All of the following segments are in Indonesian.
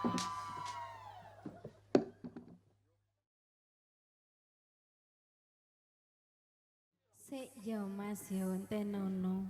Sik yo Mas yo tenono.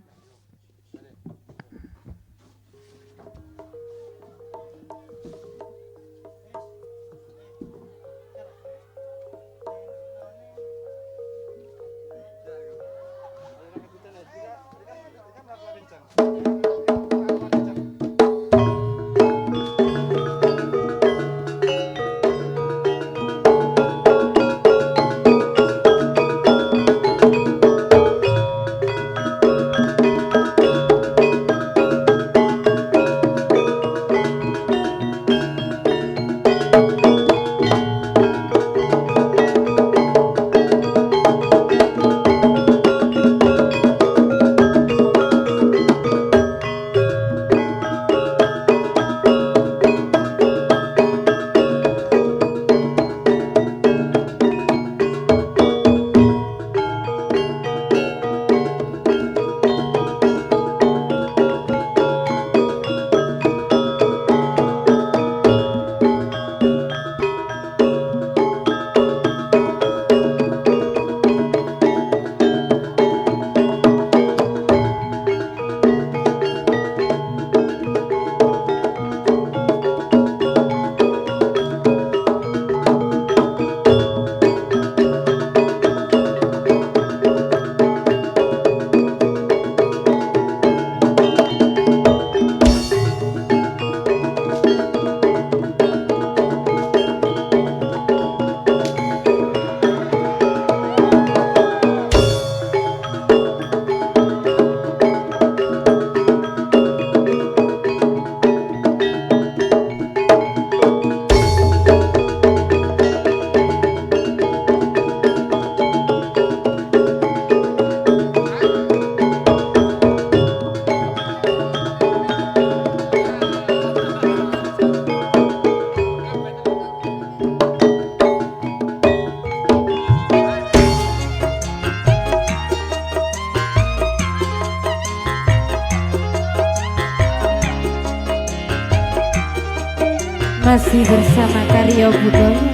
Masih bersama Karyo Budaya.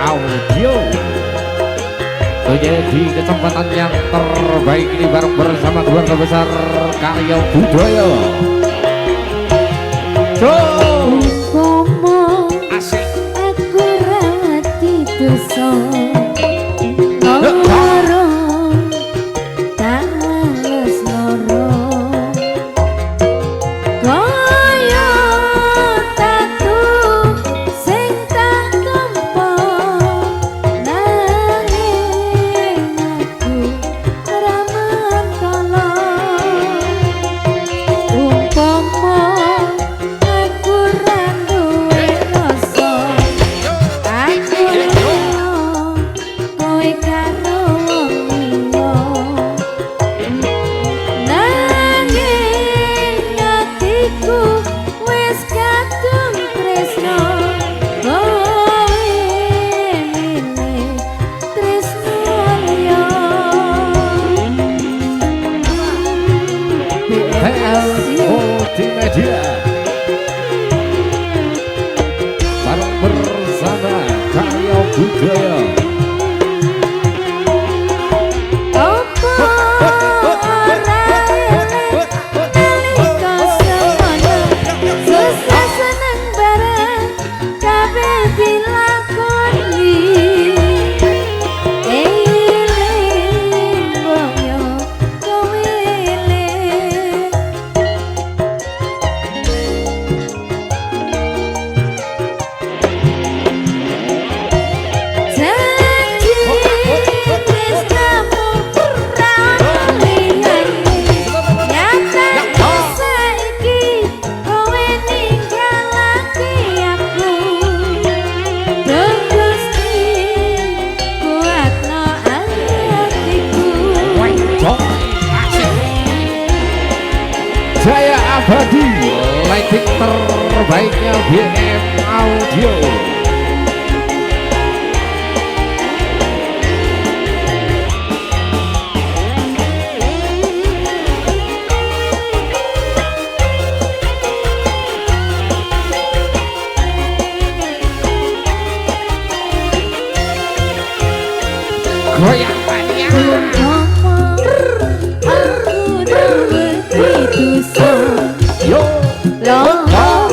Audio menjadi kesempatan yang terbaik ini bareng bersama keluarga besar Karyo Budaya. Upomo Asik aku rawati dosa Multimedia bareng bersama Karyo Budaya. Jaya Abadi, lighting terbaiknya BM Audio. goyang mania. Ngomong aku begitu son. Yo Loro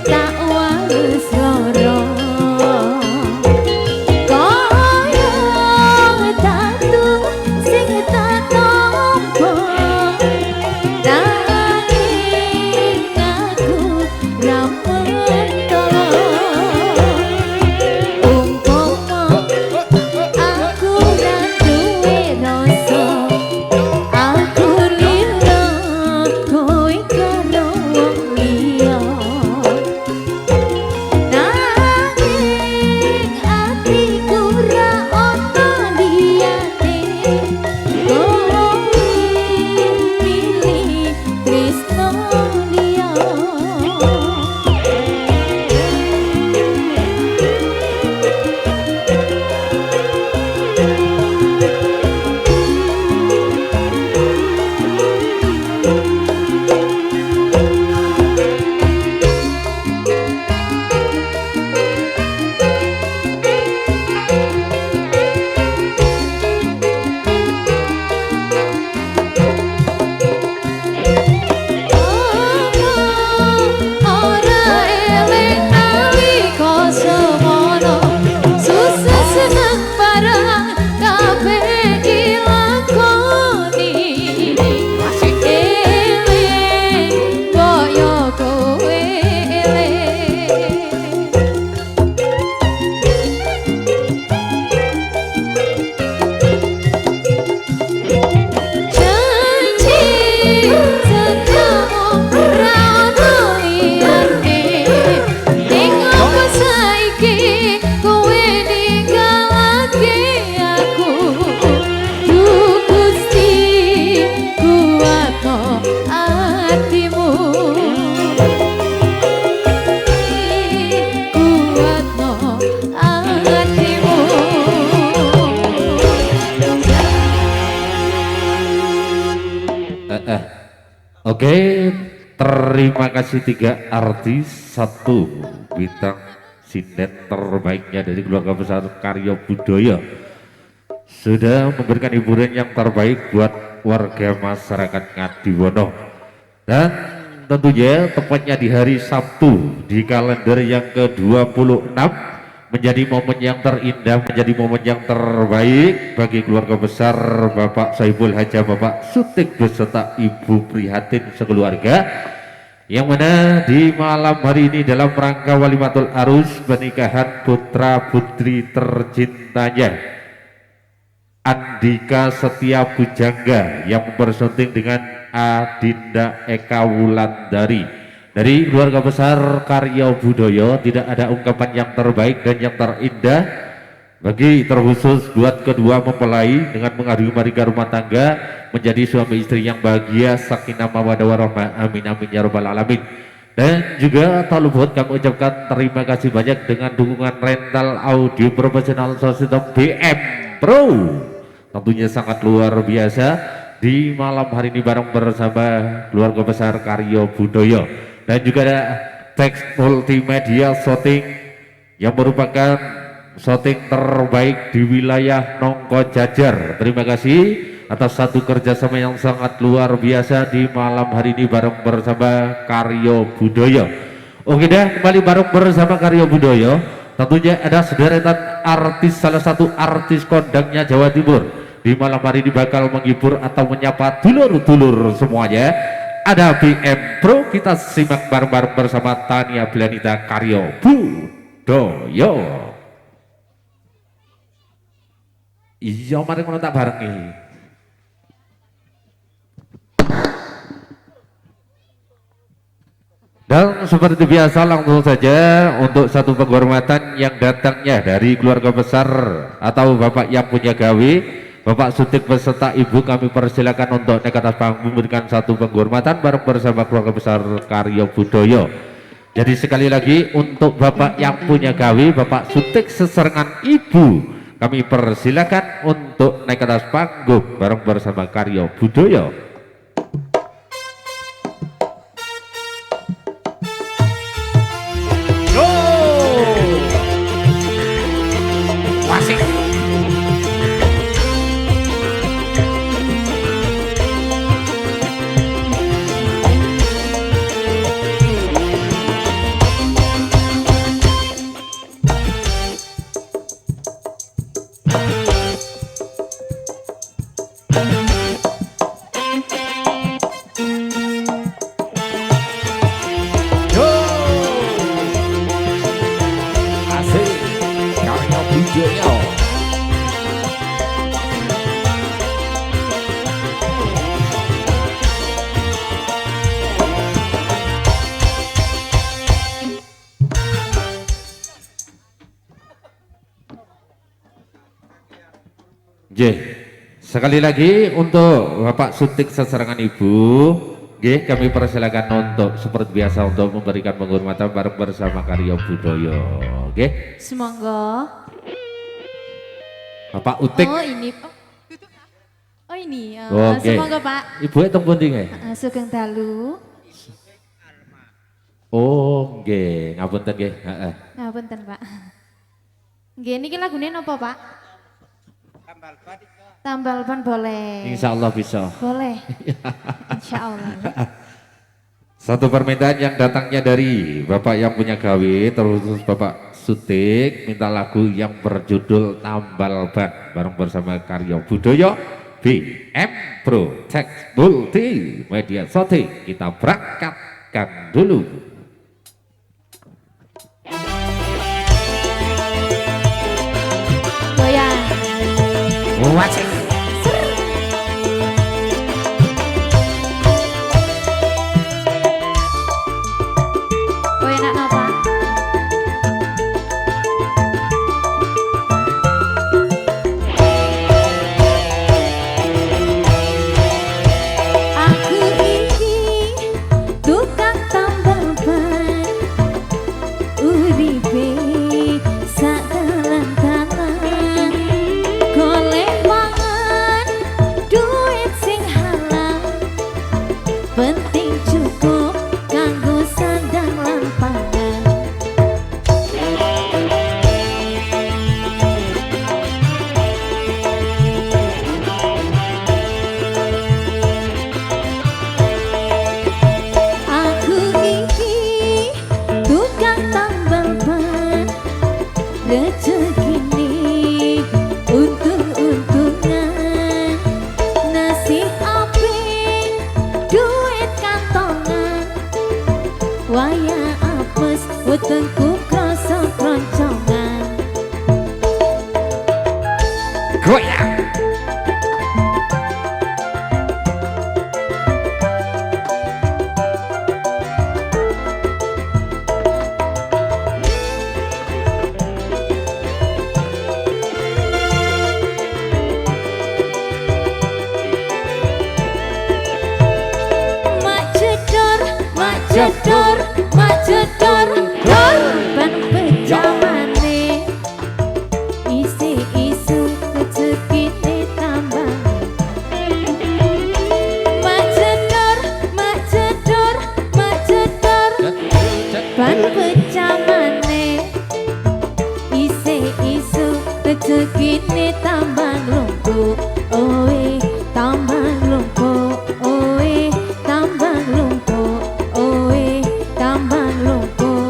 tak wales loro. Kaya tatu sing tak tampa. Nanging aku ra mentolo. Umpama aku ra duwe rasa, aku lila kowe karo wong liya. Nanging atiku ra ono liyane, kowe milih tresno liya. Ora eling nalika semono, susah seneng bareng kabeh dilakoni. Eling kaya kowe eling. Janji setiamu ra ono liyane, ning apa saiki kowe ninggalake aku. Duh Gusti, kuatno atimu, kuatno atimu. Oke, terima kasih 3 artis, 1 bintang sinden terbaiknya dari keluarga besar Karya Budaya sudah memberikan hiburan yang terbaik buat warga masyarakat Ngadiwono. Dan tentunya tepatnya di hari Sabtu di kalender yang ke-26 menjadi momen yang terindah, menjadi momen yang terbaik bagi keluarga besar Bapak Saiful Haja, Bapak Sutik beserta Ibu Prihatin sekeluarga, yang mana di malam hari ini dalam rangka walimatul arus pernikahan putra putri tercintanya Andika Setia Bujangga yang mempersunting dengan Adinda Eka Wulandari dari keluarga besar Karya Budaya. Tidak ada ungkapan yang terbaik dan yang terindah bagi terkhusus buat kedua mempelai dengan mengadu marga rumah tangga menjadi suami istri yang bahagia, sakinah mawaddah warahmah, amin amin ya rabbal alamin. Dan juga tak lupa kami ucapkan terima kasih banyak dengan dukungan rental audio profesional sistem BM Pro, tentunya sangat luar biasa di malam hari ini bareng bersama keluarga besar Karya Budaya. Dan juga ada teks multimedia shooting yang merupakan shooting terbaik di wilayah Nongko Jajar. Terima kasih atas satu kerjasama yang sangat luar biasa di malam hari ini bareng bersama Karya Budaya. Oke dah, kembali bareng bersama Karya Budaya. Tentunya ada sederetan artis, salah satu artis kondangnya Jawa Timur di malam hari ini bakal menghibur atau menyapa dulur-dulur semuanya. Ada BM Pro, kita simak bareng-bareng bersama Tania Blanita Karya Budaya. Iya, mari kita barengi. Dan seperti biasa langsung saja untuk satu penghormatan yang datangnya dari keluarga besar atau Bapak yang punya gawe, Bapak Sutik beserta Ibu, kami persilakan untuk naik atas panggung memberikan satu penghormatan bareng bersama keluarga besar Karya Budaya. Jadi sekali lagi untuk Bapak yang punya gawe, Bapak Sutik seserengan Ibu, kami persilakan untuk naik atas panggung bareng bersama Karya Budaya. Nggih. Sekali lagi untuk Bapak Sutik seserangan Ibu, nggih kami persilakan untuk seperti biasa untuk memberikan penghormatan bareng bersama Karya Budaya. Nggih. Semonggo. Bapak Utik. Oh ini. Oh ini. Oke. Semonggo Pak. Ibu teng pundi nggih? Sugeng dalu. Oh, nggih, ngapunten nggih, heeh. Ngapunten Pak. Nggih niki lagune napa Pak? Tambal ban boleh. Insya Allah bisa. Boleh. Insya Allah. Satu permintaan yang datangnya dari Bapak yang punya gawe, terus Bapak Sutik minta lagu yang berjudul Tambal Ban bareng bersama Karya Budaya BM Project Multi Media Shooting. Kita berangkatkan dulu. Goyang. Wajib. Goyang apa? Aku iki tukang tambal ban, uripe sak dalan-dalan, golek mangan duit sing halal, penting cukup kanggo sandang lan pangan. Aku iki tukang tambal ban, rezekine untung-untungan, nasib apik duit kantongan, waya apes wetengku krasa kroncongan. Goyang. Mak jedor, mak jedor, mak jedor, dor ban pejamane, isi-isu rezekine tambah. Mak jedor, mak jedor, mak jedor, ban pejamane, isi-isu rezekine tambah lumpuh. Oe tambah lumpuh, oe tambah lumpuh, oe tambah lumpuh.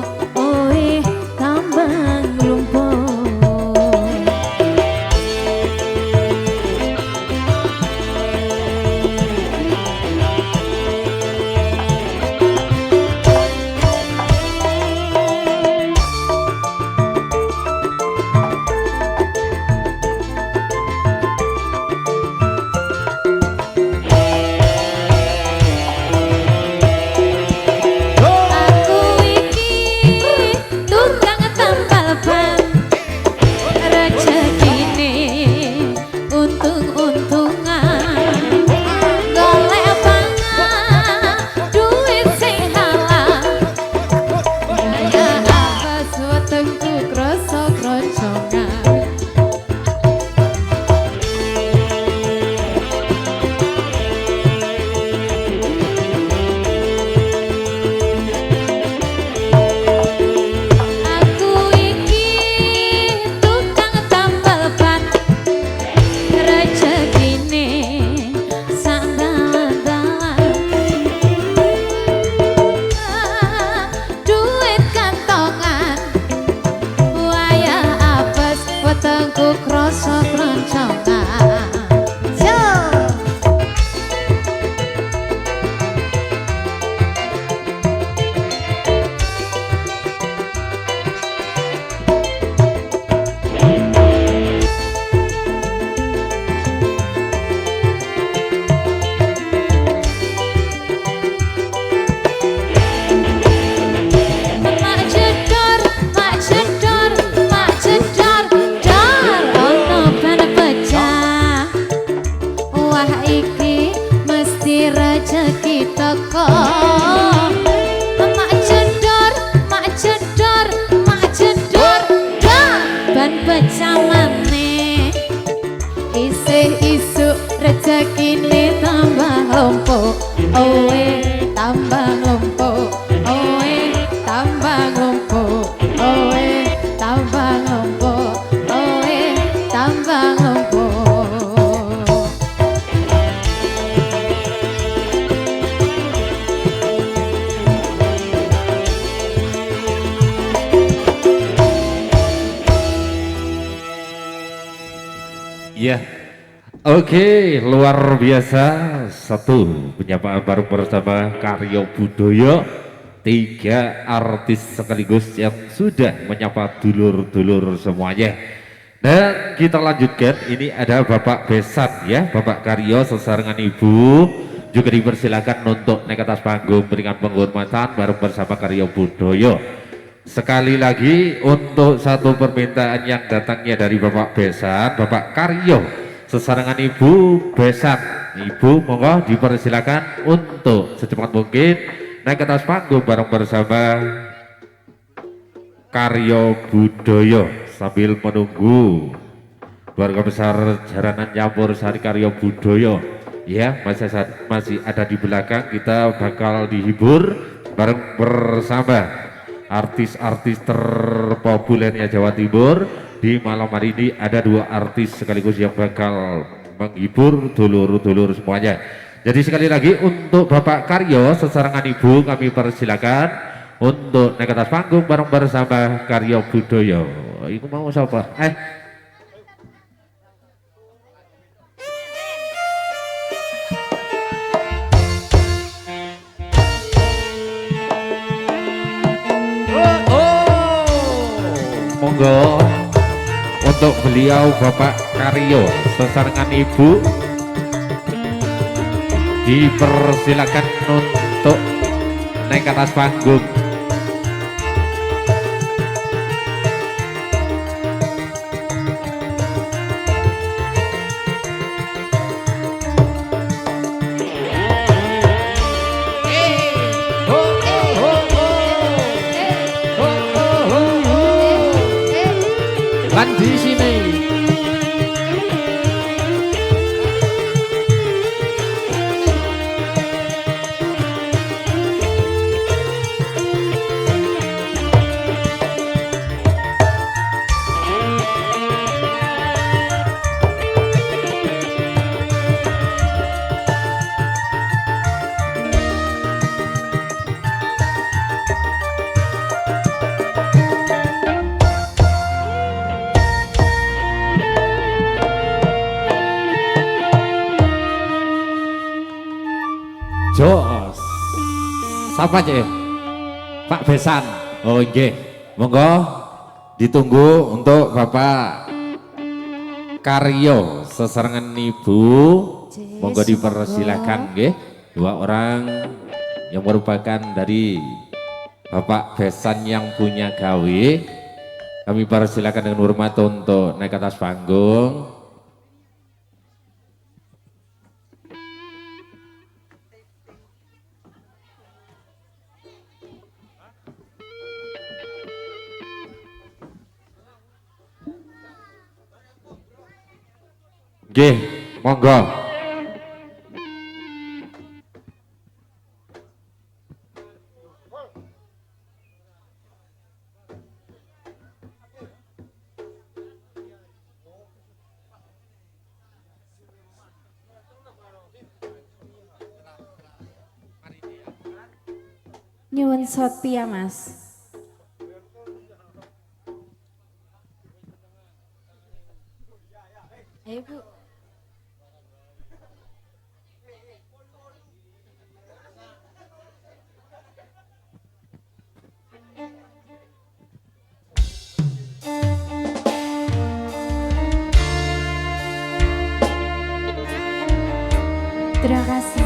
Ya, oke, luar biasa. Satu penyapaan baru bersama Karyo Budoyo. Tiga artis sekaligus yang sudah menyapa dulur-dulur semuanya. Dan kita lanjutkan, ini ada Bapak Besan ya, Bapak Karyo sesarengan Ibu juga dipersilakan untuk naik atas panggung berikan penghormatan bareng bersama Karyo Budoyo. Sekali lagi untuk satu permintaan yang datangnya dari Bapak Besan, Bapak Karyo sesarengan Ibu Besan, Ibu monggo dipersilakan untuk secepat mungkin naik ke atas panggung bareng bersama Karyo Budoyo sambil menunggu keluarga besar Jaranan Nyampur Sari Karyo Budoyo ya masih ada di belakang. Kita bakal dihibur bareng bersama artis-artis terpopulernya Jawa Timur. Di malam hari ini ada dua artis sekaligus yang bakal menghibur dulur-dulur semuanya. Jadi sekali lagi untuk Bapak Karyo sesarangan Ibu kami persilakan untuk naik ke atas panggung bareng bersama Karyo Budoyo. Ibu mau siapa? Monggo untuk beliau Bapak Karyo sesarengan Ibu dipersilakan untuk naik ke atas panggung. Lan di sini Jos, siapa aja? Pak Besan. Oh nggih, monggo ditunggu untuk Bapak Karyo sesarengan Ibu. Monggo dipersilakan nggih. Dua orang yang merupakan dari Bapak Besan yang punya gawe. Kami persilakan dengan hormat untuk naik ke atas panggung. Nggih, monggo. Nyuwun Sotia Mas. Ayo Bu. Terima kasih.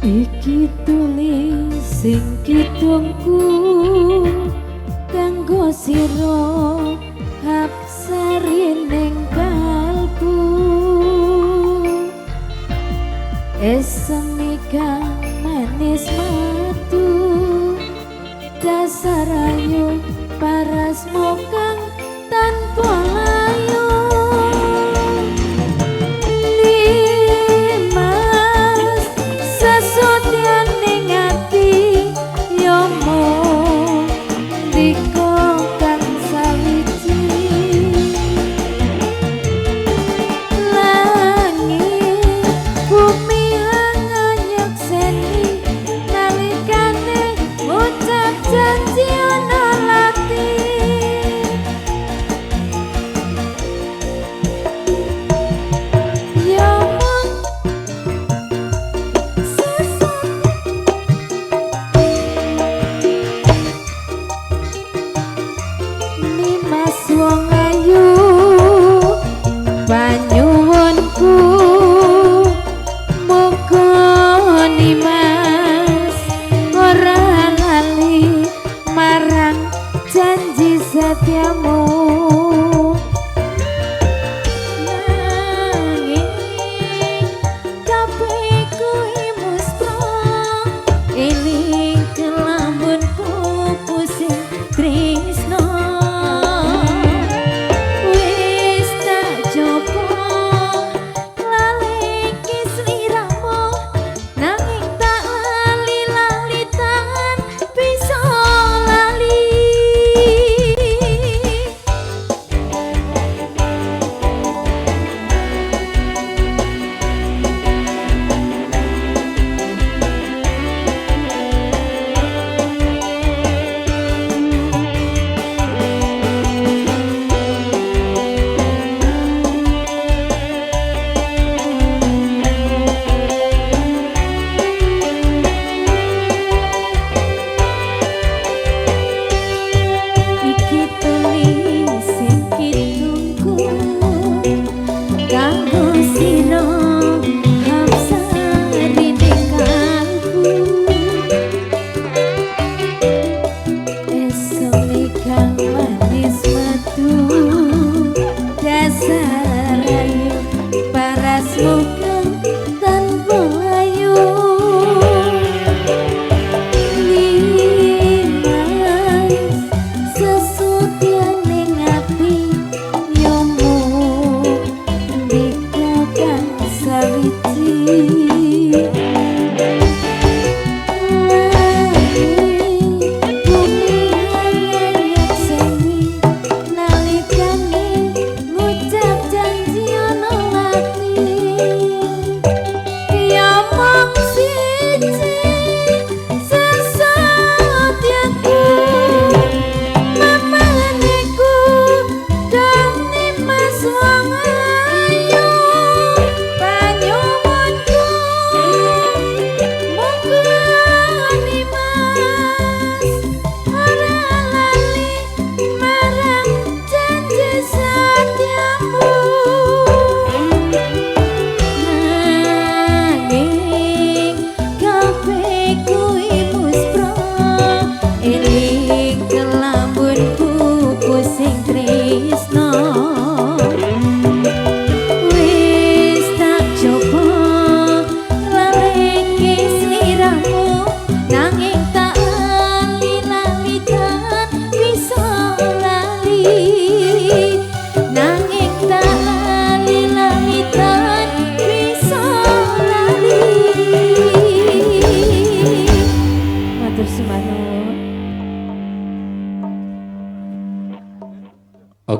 Iki tulis sing kidungku kanggo sira hapsari ning kalbu esemi kang manis matu dasar ayu parasmu kang tanpa layu Diko kang sawi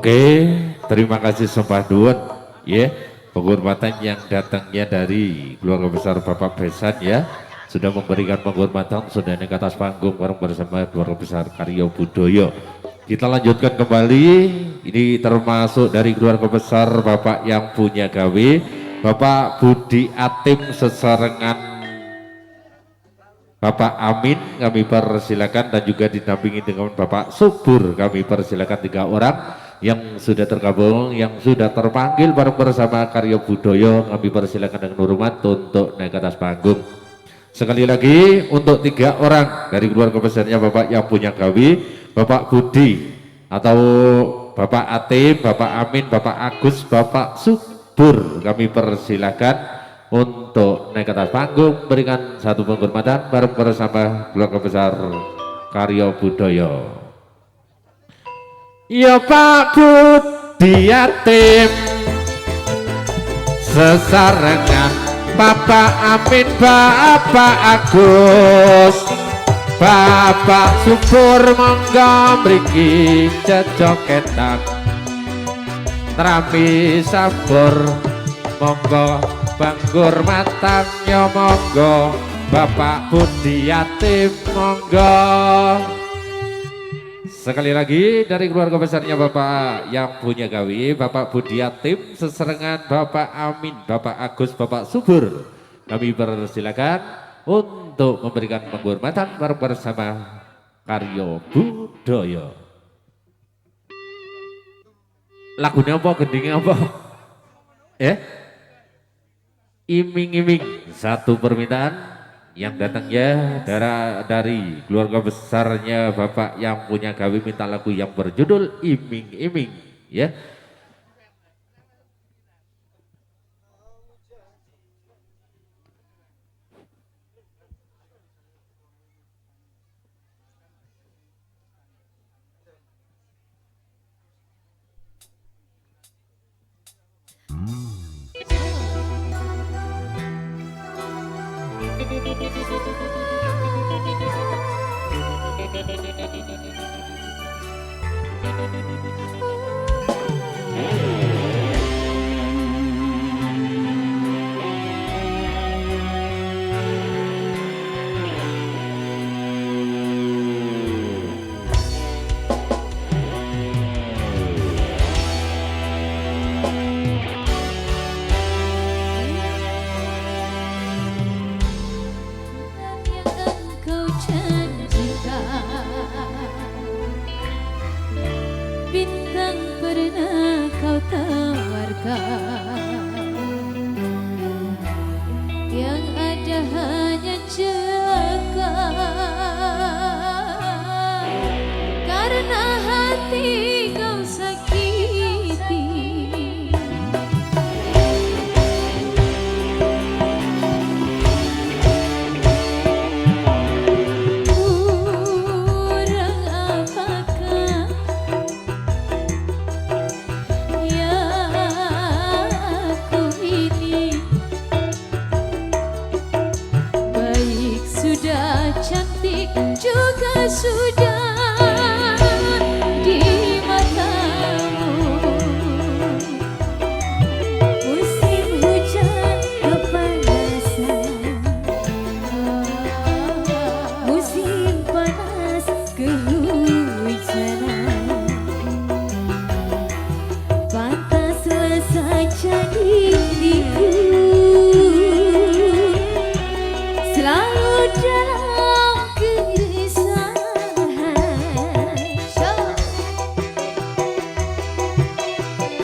Oke, terima kasih Sembah Nuwun ya, penghormatan yang datangnya dari keluarga besar Bapak Besan ya, sudah memberikan penghormatan sudah naik ke atas panggung bareng bersama keluarga besar Karyo Budoyo. Kita lanjutkan kembali, ini termasuk dari keluarga besar Bapak yang punya gawe, Bapak Budi Atim sesarengan Bapak Amin kami persilakan, dan juga dinampingi dengan Bapak Subur kami persilakan, 3 orang yang sudah tergabung, yang sudah terpanggil bareng bersama Karyo Budoyo kami persilakan dengan hormat untuk naik ke atas panggung. Sekali lagi untuk 3 orang dari keluarga besarnya Bapak yang punya gawe, Bapak Budi atau Bapak Atim, Bapak Amin, Bapak Agus, Bapak Subur kami persilakan untuk naik ke atas panggung, berikan satu penghormatan bareng bersama keluarga besar Karyo Budoyo. Ya Pak Budi Atim sesarengan Bapak Amin, Bapak Agus, Bapak Subur monggo mriki cecoketan Terapi sabur monggo banggur matangnya monggo Bapak Budi Atim monggo. Sekali lagi dari keluarga besarnya Bapak yang punya gawe, Bapak Budi Atim seserengan Bapak Amin, Bapak Agus, Bapak Subur kami persilakan untuk memberikan penghormatan bareng bersama Karyo Budoyo. Lagunya apa, gendingnya apa? Iming-iming, satu permintaan yang datangnya dari keluarga besarnya Bapak yang punya gawe minta lagu yang berjudul Iming-iming ya. Bintang pernah kau tawarkan, yang ada hanya celaka, karena hati kau sakiti. Kurang apakah cantik juga sudah di matamu. Musim hujan kepanasan, musim panas kehujanan, pantaslah saja diriku selalu dalam keresahan.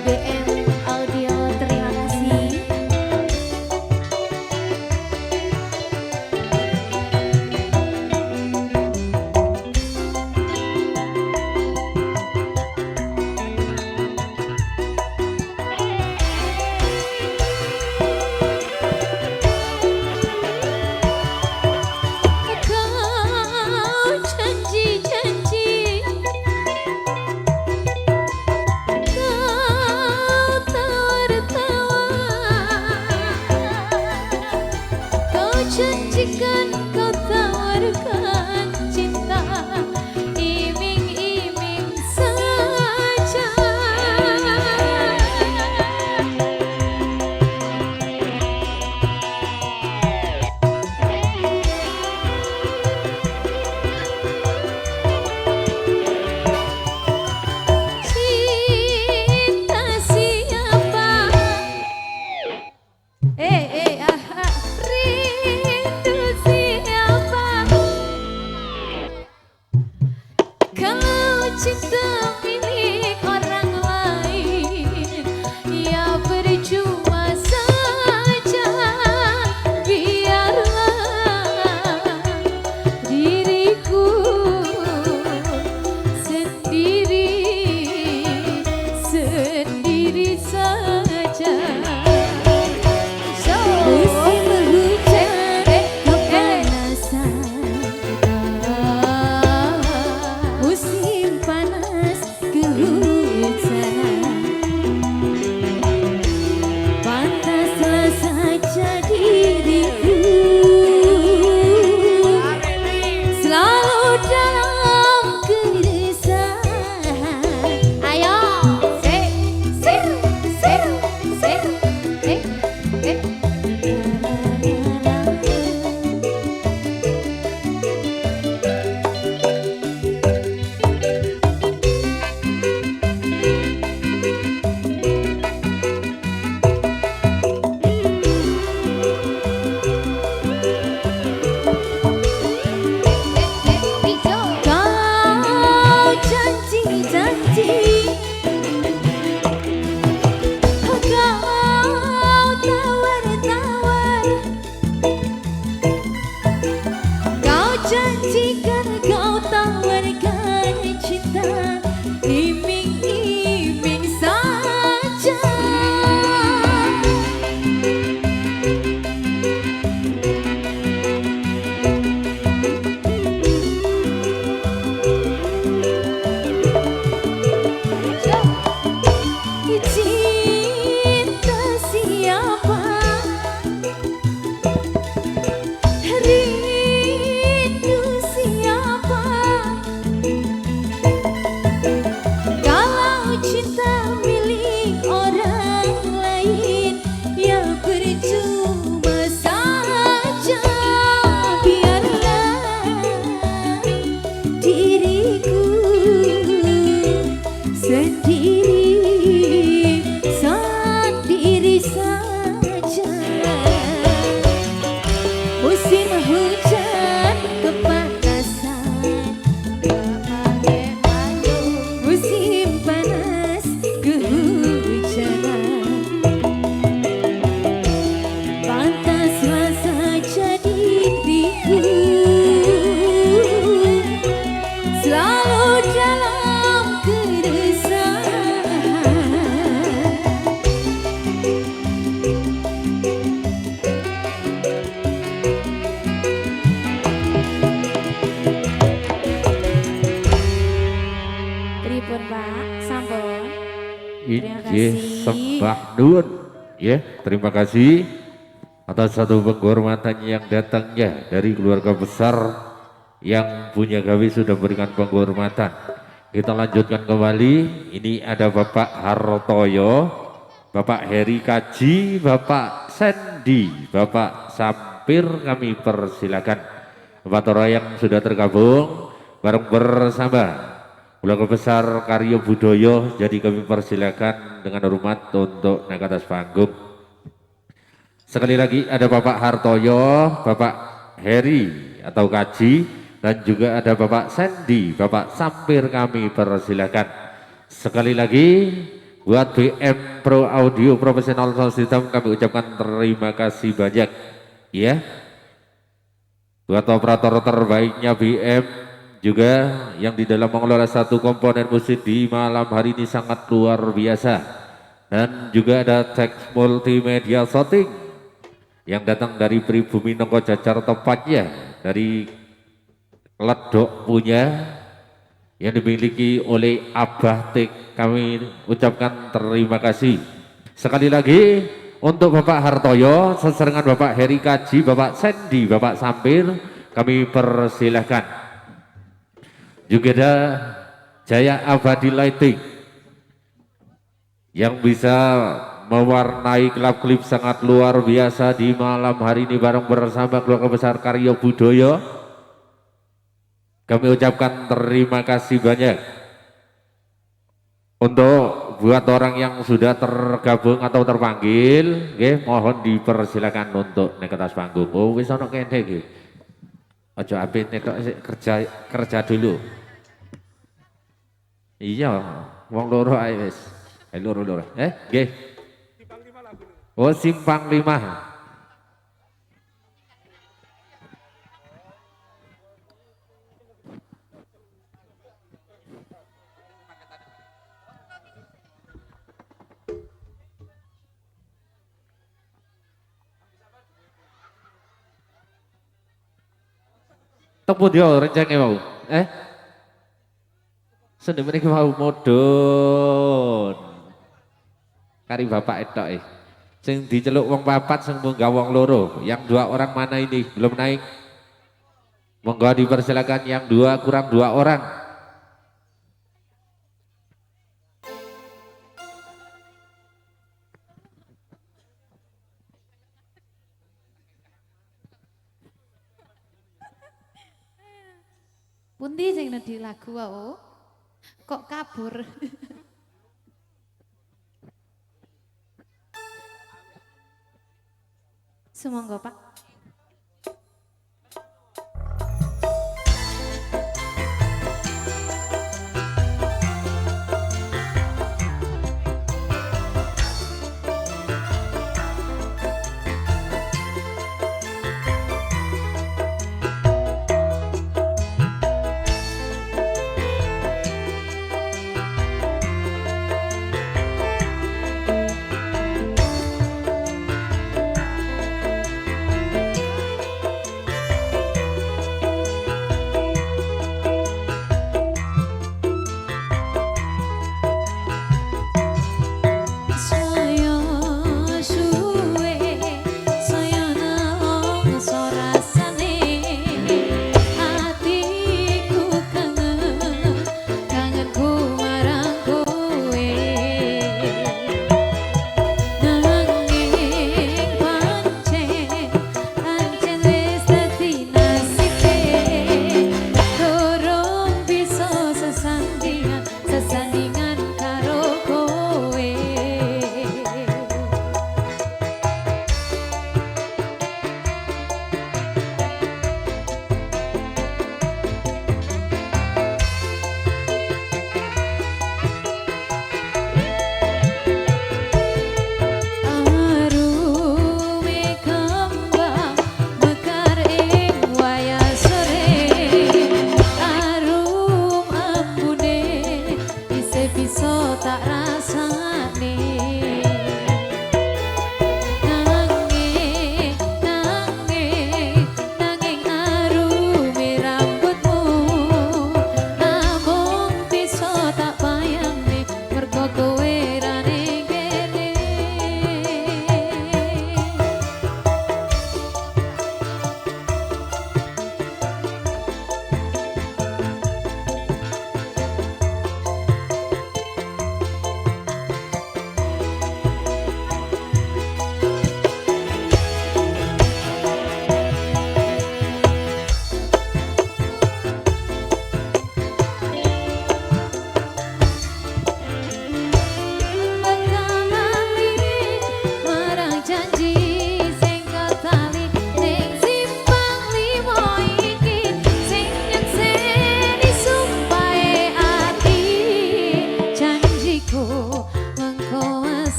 BM Audio, terima kasih. Kau janji-janji, kau tawar-tawar, kau janjikan, kau tawarkan cinta, iming-iming saja. Ye, kasih. sembah nuwun. Ya, terima kasih atas satu penghormatan yang datangnya dari keluarga besar yang punya gawe sudah berikan penghormatan. Kita lanjutkan kembali. Ini ada Bapak Hartoyo, Bapak Heri Kaji, Bapak Sandy, Bapak Sampir, kami persilakan. Bapak Toro yang sudah tergabung bareng bersama keluarga besar Karyo Budoyo, jadi kami persilakan dengan hormat untuk naik atas panggung. Sekali lagi ada Bapak Hartoyo, Bapak Heri atau Kaji, dan juga ada Bapak Sandy, Bapak Sampir, kami persilakan. Sekali lagi buat BM Pro Audio Professional Sound System kami ucapkan terima kasih banyak ya. Buat operator terbaiknya BM juga yang di dalam mengelola satu komponen musik di malam hari ini sangat luar biasa. Dan juga ada Teks Multimedia Shooting yang datang dari pribumi Nongko Jajar, tepatnya dari Ledok punya, yang dimiliki oleh Abah Tik. Kami ucapkan terima kasih sekali lagi untuk Bapak Hartoyo, seserengan Bapak Heri Kaji, Bapak Sandy, Bapak Sampir, kami persilahkan. Juga ada Jaya Abadi Lighting yang bisa mewarnai klip-klip sangat luar biasa di malam hari ini bareng bersama keluarga besar Karyo Budoyo. Kami ucapkan terima kasih banyak. Untuk buat orang yang sudah tergabung atau terpanggil, mohon dipersilakan untuk naik ke atas panggung. Oh, wis ana kene iki. Aja ape netok kerja dulu. Iya, wong loro ae wis. Loro. Nggih. Oh, Simpang 5. Temu dia rencenge mau. Sendiri mereka mau modon. Kari bapak etok sing diceluk wong papat, sing munggah wong loro. Yang 2 orang mana ini belum naik? Monggo dipersilakan yang 2 kurang 2 orang. Pundi sing di lagu wau? Kok kabur? Sumangga, Pak.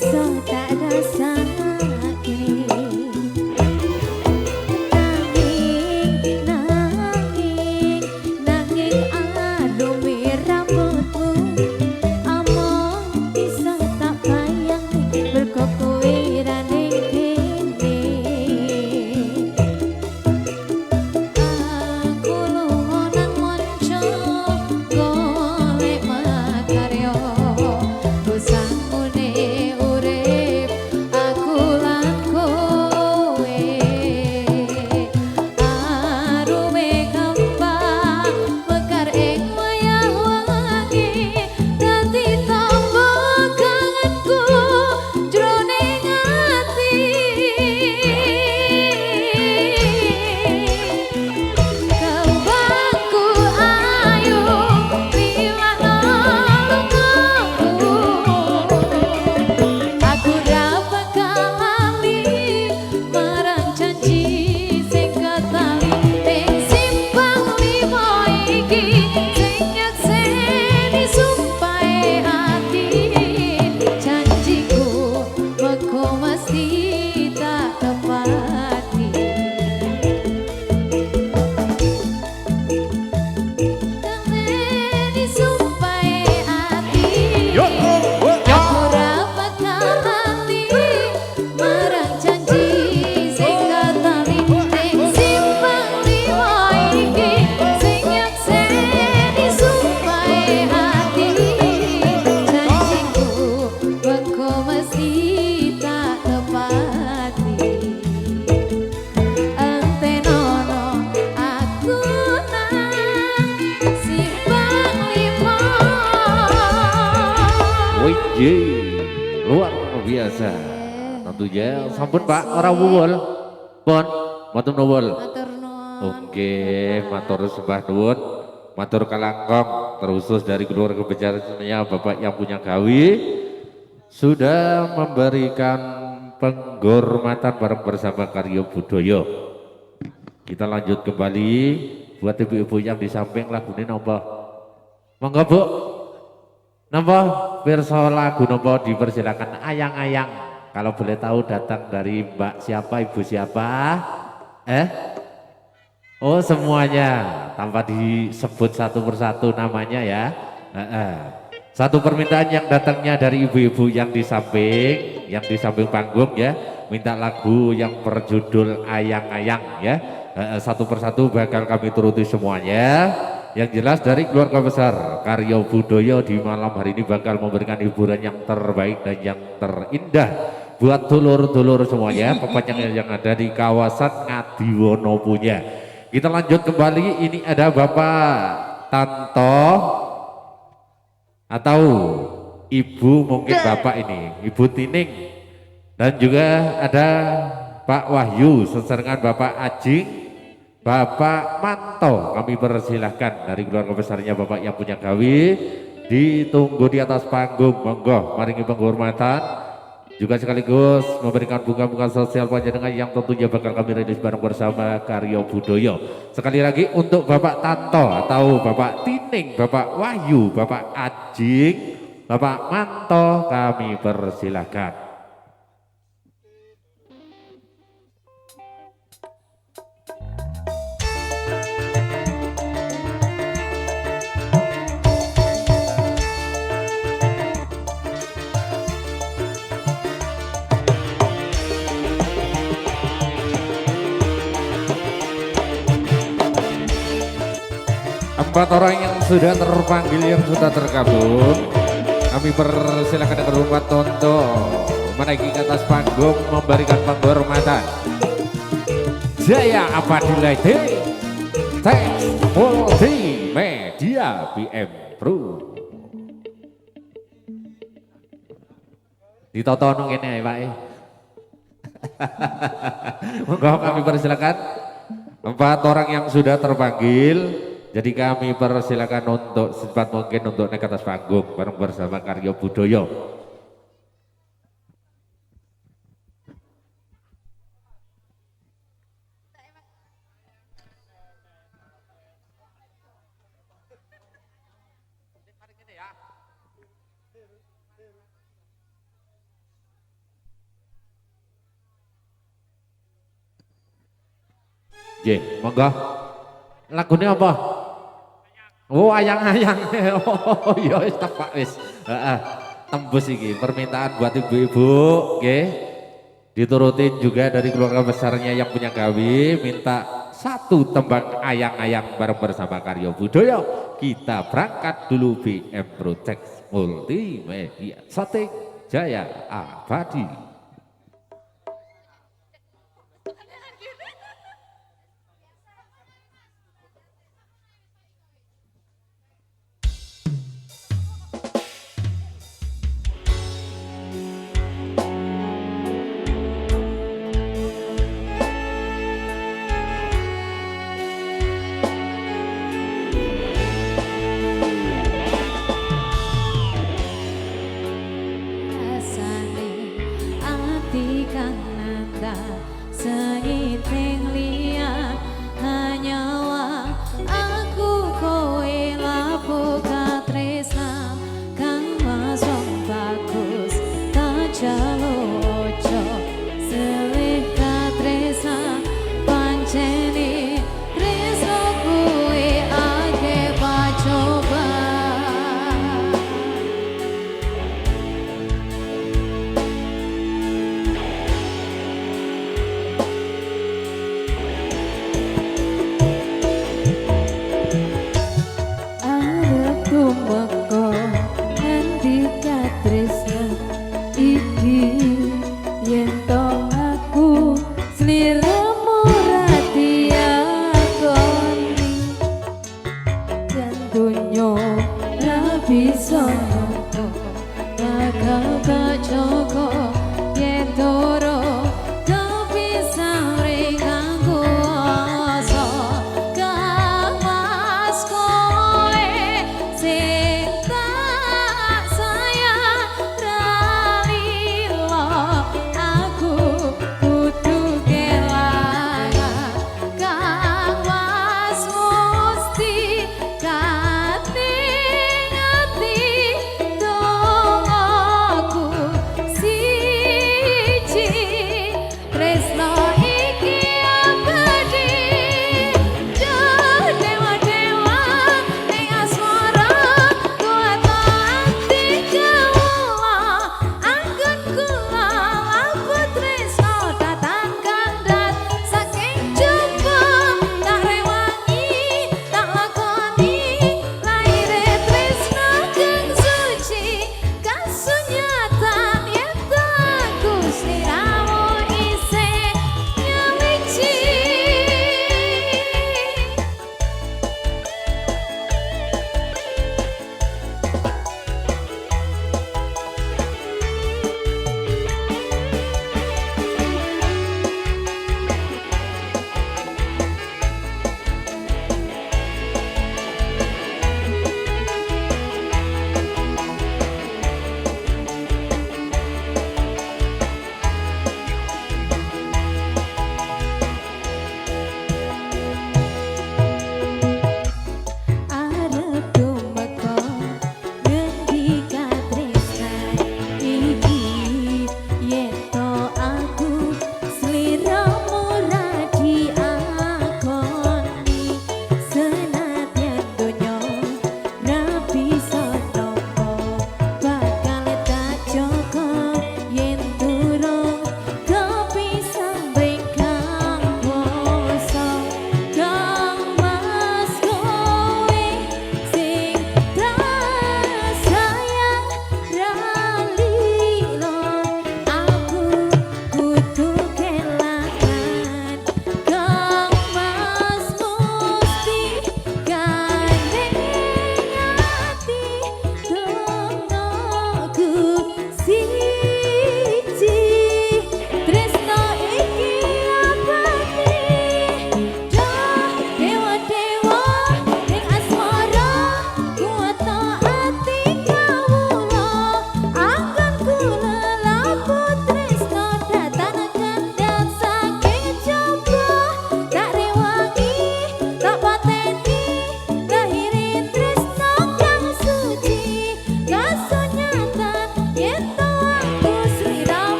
bisa tak rasake nanging arume rambutmu amon bisa tak bayang mergo kowe ra ning kene aku lunga nang manca golek makarya bosanune urip aku lan kowe arume kembang mekar ing wayah wengi dadi tamba kangenku jroning ati kembangku ayu liwat aku ra bakal lali marang janji sing ketali ing simpang limo iki sing nyakseni sumpahe ati janjiku mengko mesti tak tepati nyakseni sumpahe ati aku ra bakal lali marang janji sing ketali ning simpang limo iki sing nyakseni sumpahe ati janjiku mengko mesti tak tepati antenono aku nang simpang limo Wih, luar biasa. Tentunya sampun Pak, orang wuwul. Pon, matur nuwun. matur nuwun Oke, matur sembah nuwun. Matur kalangkong terusus dari keluarga besarnya Bapak yang punya gawe sudah memberikan penghormatan bareng bersama Karya Budaya. Kita lanjut kembali buat ibu-ibu yang di samping lagu ini napa? Monggo Bu. Napa pirsa lagu napa dipersilakan ayang-ayang. Kalau boleh tahu datang dari Mbak siapa, Ibu siapa? Oh semuanya tanpa disebut satu persatu namanya ya. Satu permintaan yang datangnya dari ibu-ibu yang di samping panggung ya, minta lagu yang berjudul Ayang-ayang ya. Satu persatu bakal kami turuti semuanya. Yang jelas dari keluarga besar Karya Budaya di malam hari ini bakal memberikan hiburan yang terbaik dan yang terindah buat dulur-dulur semuanya, pepatnya yang ada di kawasan Ngadiwono punya. Kita lanjut kembali, ini ada Bapak Tanto atau Ibu mungkin Bapak ini, Ibu Tining, dan juga ada Pak Wahyu, sesarengan Bapak Ajing, Bapak Manto. Kami persilahkan dari keluarga besarnya Bapak yang punya gawe ditunggu di atas panggung. Monggo maringi penghormatan juga sekaligus memberikan bunga-bunga sosial panjenengan yang tentunya bakal kami rilis bareng bersama Karya Budaya. Sekali lagi untuk Bapak Tanto atau Bapak Tining, Bapak Wahyu, Bapak Ajing, Bapak Manto kami persilahkan. Empat orang yang sudah terpanggil, yang sudah tergabung, kami persilahkan dengan hormat untuk menaiki ke atas panggung memberikan penghormatan. Jaya Abadillah Teks Multimedia BM Pro. Ditoto ngene ya Pak. Monggo kami persilakan empat orang yang sudah terpanggil. Jadi kami persilakan untuk secepat mungkin untuk naik ke atas panggung bareng bersama Karya Budaya. Nggih, monggo. Lagune apa? Oh, ayang-ayang. Oh, ya wis tepak wis. Heeh. Tembus iki permintaan buat ibu-ibu, nggih. Diturutin juga dari keluarga besarnya yang punya gawe minta satu tembang ayang-ayang bareng bersama Karya Budaya. Kita berangkat dulu BM Project Multimedia Setting Jaya Abadi. Rasane ati kang nanda sengiting liya hanyawa aku kowe lapo katresna kang masong bagus tak jalo ojo selih katresna pancene tresno kowe ake pacoba. Arepku mengko ngendika tresna iki yen to aku sliramu ra diakoni yen dunyo ra bisa nunggu bakal kacoko yen toro kepisah ring aku asa kamas kowe sing tak sayang ralilo aku kudu kelangan kamas musti kating ati dongaku siji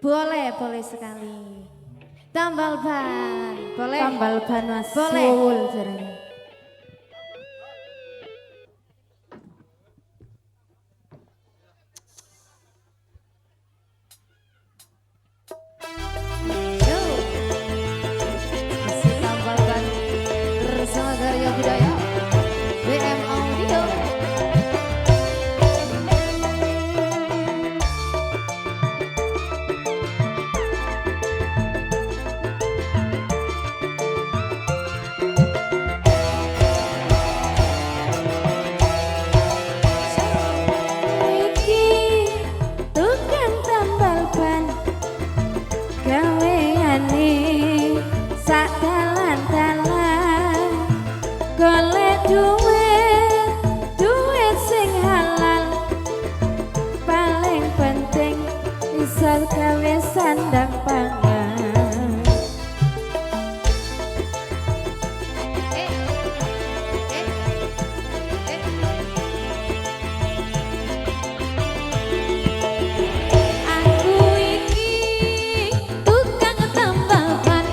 Boleh, boleh sekali. Tambal ban, boleh. Tambal ban Mas. Boleh. Suwul jarane. Yo. Masih tambal ban bersama Karya Budaya BM Audio. Iki tukang tambal ban gaweane sak dalan-dalan golek duit sing halal paling penting iso gawe sandang pangan. Eh, eh, eh. Aku iki tukang tambal ban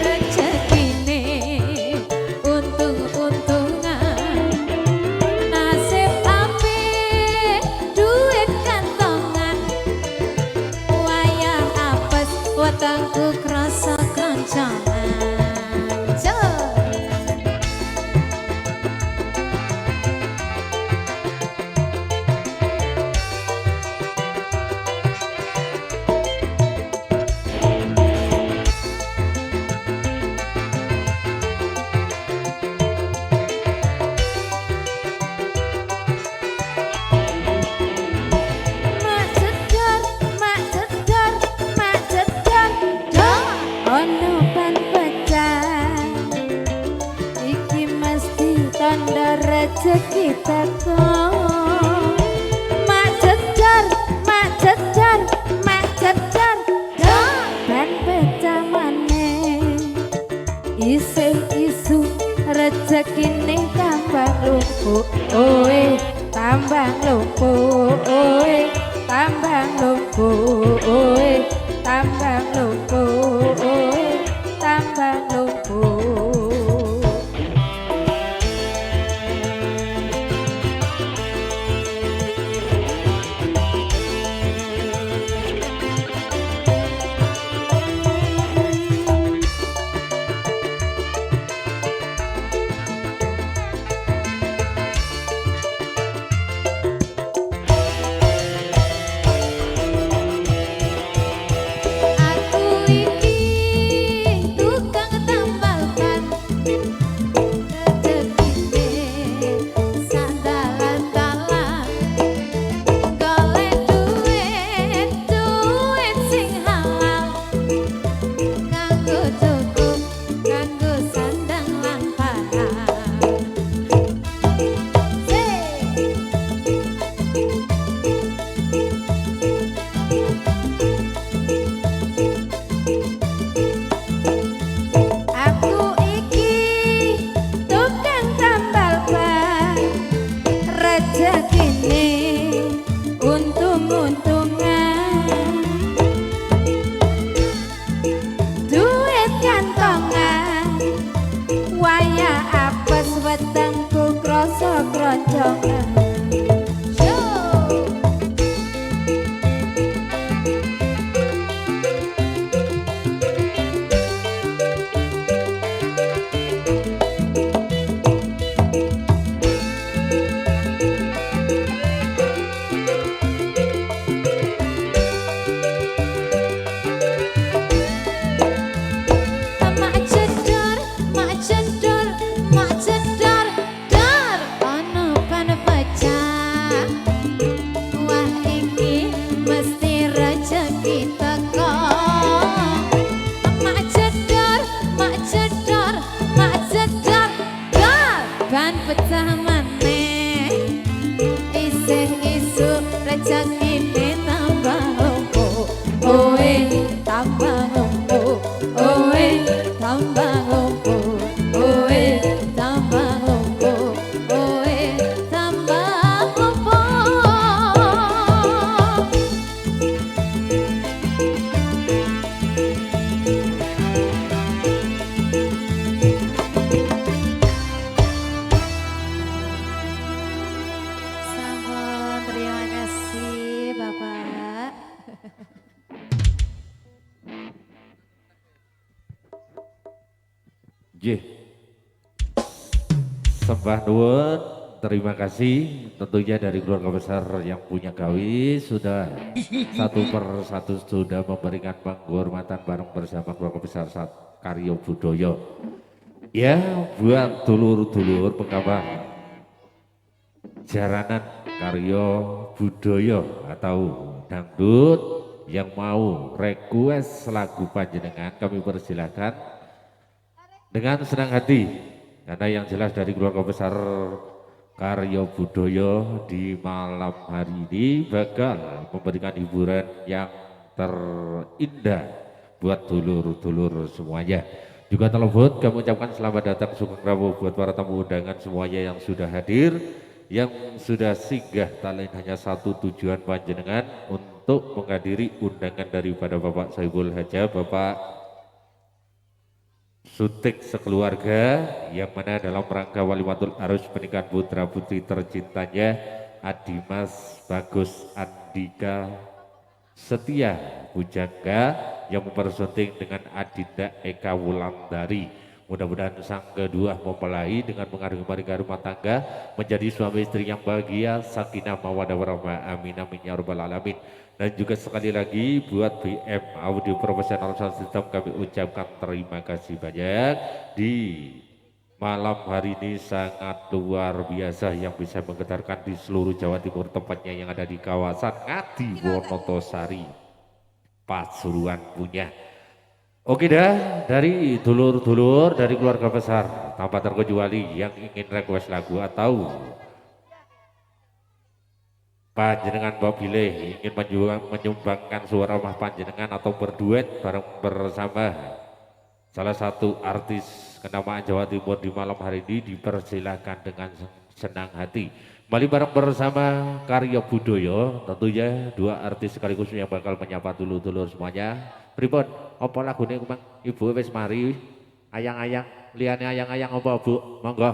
rezekine untung-untungan nasib apik duit kantongan wayah apes wetengku krasa kancangan. Mak jedar, dong ono ban pecah. Iki mesti tanda rezeki teko. Mak jedar, dong ban pecah maneh. Isih isu rezekine tambah lumpuk, oe tambah lumpuk, oe tambah lumpuk, oe tambah lumpuk, oe tambah lumpuk. Aku iki tukang tambal ban rezekine sak dalan-dalan golek duit sing halal kanggo cukup kanggo sandang lan pangan. Aku iki tukang tambal ban rezekine untung-untungan duit kantongan wayah apes wetengku krasa kroncongan. Yo. Mak jedar, dar ono ban pecah. Nggih. Sembah nuwun, terima kasih tentunya dari keluarga besar yang punya gawi sudah satu per satu sudah memberikan penghormatan bareng bersama keluarga besar Karyo Budoyo. Ya, buat dulur-dulur pengabar jaranan Karyo Budoyo atau dangdut yang mau request lagu panjenengan kami persilahkan dengan senang hati, karena yang jelas dari keluarga besar Karyo Budoyo di malam hari ini bakal memberikan hiburan yang terindah buat dulur-dulur semuanya. Juga telepon kami ucapkan selamat datang sugeng rawuh buat para tamu undangan semuanya yang sudah hadir, yang sudah singgah. Tak lain hanya satu tujuan panjenengan untuk menghadiri undangan daripada Bapak Saiful Haja, Bapak Sutik sekeluarga, yang mana dalam rangka walimatul arus pernikahan putra putri tercintanya Adimas Bagus Andika Setia Bujangga yang mempersunting dengan Adinda Eka Wulandari. Mudah-mudahan sang kedua mempelai dengan menghargai rumah tangga menjadi suami istri yang bahagia, sakinah mawaddah warahmah, amin amin ya rabbal alamin. Dan juga sekali lagi buat BM Audio Professional Sound System kami ucapkan terima kasih banyak di malam hari ini sangat luar biasa yang bisa menggetarkan di seluruh Jawa Timur, tempatnya yang ada di kawasan Ngadi Wonotosari Pasuruan punya. Oke dah, dari dulur-dulur dari keluarga besar tanpa terkecuali yang ingin request lagu atau panjenengan Mbak Bileh ingin menyumbangkan suara mah panjenengan atau berduet bareng bersama salah satu artis kenamaan Jawa Timur di malam hari ini, dipersilakan dengan senang hati. Kembali bareng bersama Karyo Budoyo, tentunya dua artis sekaligus yang bakal menyapa dulur-dulur semuanya. Pripun, apa lagune Mang? Ibu wis mari ayang-ayang, liyane ayang-ayang apa Bu? Monggo.